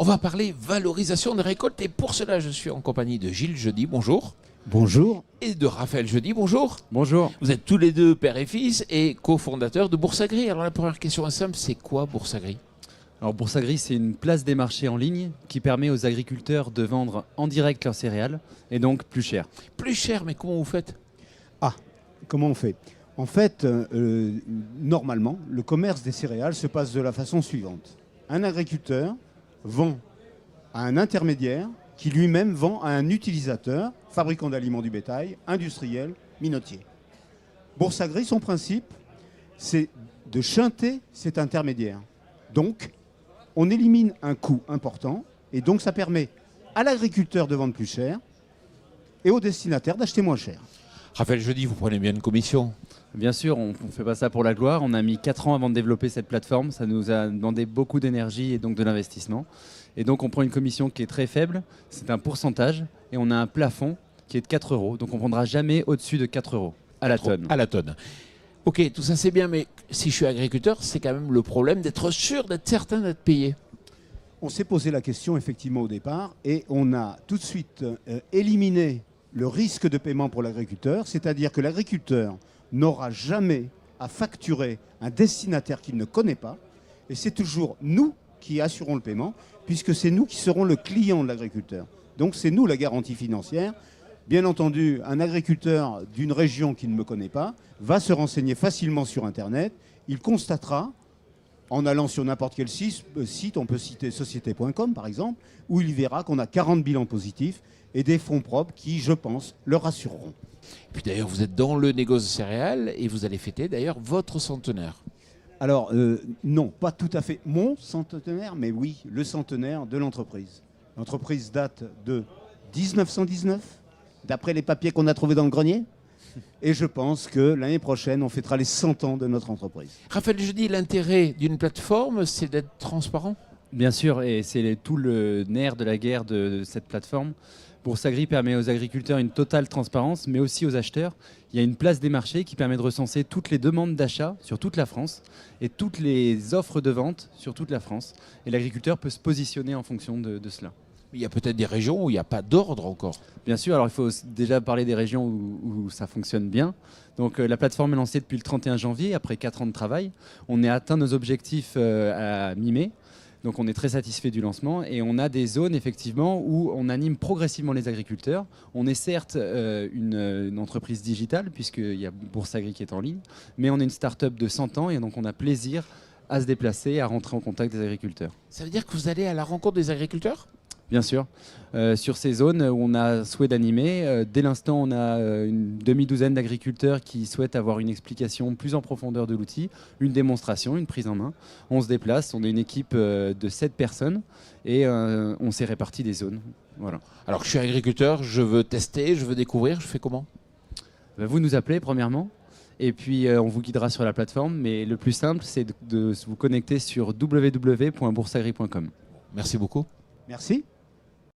On va parler valorisation des récoltes et pour cela, je suis en compagnie de Gilles Jeudi, bonjour. Bonjour. Et de Raphaël Jeudi, bonjour. Bonjour. Vous êtes tous les deux père et fils et cofondateurs de Bourse-Agri. Alors la première question est simple, c'est quoi Bourse-Agri ? Alors Bourse-Agri, c'est une place des marchés en ligne qui permet aux agriculteurs de vendre en direct leurs céréales et donc plus cher. Plus cher, mais comment vous faites ? Comment on fait ? En fait, normalement, le commerce des céréales se passe de la façon suivante. Un agriculteur vend à un intermédiaire qui lui-même vend à un utilisateur, fabricant d'aliments du bétail, industriel, minotier. Bourse-Agri, son principe, c'est de shunter cet intermédiaire. Donc, on élimine un coût important et donc ça permet à l'agriculteur de vendre plus cher et au destinataire d'acheter moins cher. Raphaël Jeudi, vous prenez bien une commission ? Bien sûr, on ne fait pas ça pour la gloire. On a mis 4 ans avant de développer cette plateforme. Ça nous a demandé beaucoup d'énergie et donc de l'investissement. Et donc on prend une commission qui est très faible. C'est un pourcentage et on a un plafond qui est de 4 euros. Donc on ne prendra jamais au-dessus de 4 euros à la tonne. À la tonne. Ok, tout ça c'est bien, mais si je suis agriculteur, c'est quand même le problème d'être sûr, d'être certain d'être payé. On s'est posé la question effectivement au départ et on a tout de suite éliminé le risque de paiement pour l'agriculteur, c'est-à-dire que l'agriculteur n'aura jamais à facturer un destinataire qu'il ne connaît pas et c'est toujours nous qui assurons le paiement puisque c'est nous qui serons le client de l'agriculteur. Donc c'est nous la garantie financière. Bien entendu, un agriculteur d'une région qui ne me connaît pas va se renseigner facilement sur Internet. Il constatera, en allant sur n'importe quel site, on peut citer société.com par exemple, où il verra qu'on a 40 bilans positifs et des fonds propres qui, je pense, le rassureront. Et puis d'ailleurs, vous êtes dans le négoce de céréales et vous allez fêter d'ailleurs votre centenaire. Alors, non, pas tout à fait mon centenaire, mais oui, le centenaire de l'entreprise. L'entreprise date de 1919, d'après les papiers qu'on a trouvés dans le grenier. Et je pense que l'année prochaine, on fêtera les 100 ans de notre entreprise. Raphaël Jeudi, l'intérêt d'une plateforme, c'est d'être transparent ? Bien sûr, et c'est tout le nerf de la guerre de cette plateforme. Bourse-Agri permet aux agriculteurs une totale transparence, mais aussi aux acheteurs. Il y a une place des marchés qui permet de recenser toutes les demandes d'achat sur toute la France et toutes les offres de vente sur toute la France. Et l'agriculteur peut se positionner en fonction de cela. Il y a peut-être des régions où il n'y a pas d'ordre encore. Bien sûr, alors il faut déjà parler des régions où ça fonctionne bien. Donc la plateforme est lancée depuis le 31 janvier, après 4 ans de travail. On a atteint nos objectifs à mi-mai. Donc on est très satisfait du lancement et on a des zones effectivement où on anime progressivement les agriculteurs. On est certes une entreprise digitale puisqu'il y a Bourse-Agri qui est en ligne, mais on est une start-up de 100 ans et donc on a plaisir à se déplacer, à rentrer en contact des agriculteurs. Ça veut dire que vous allez à la rencontre des agriculteurs ? Bien sûr. Sur ces zones où on a souhait d'animer, dès l'instant, on a une demi-douzaine d'agriculteurs qui souhaitent avoir une explication plus en profondeur de l'outil, une démonstration, une prise en main. On se déplace, on est une équipe de 7 personnes et on s'est réparti des zones. Voilà. Alors je suis agriculteur, je veux tester, je veux découvrir, je fais comment ? Vous nous appelez premièrement et puis on vous guidera sur la plateforme. Mais le plus simple, c'est de vous connecter sur www.boursagri.com. Merci beaucoup. Merci.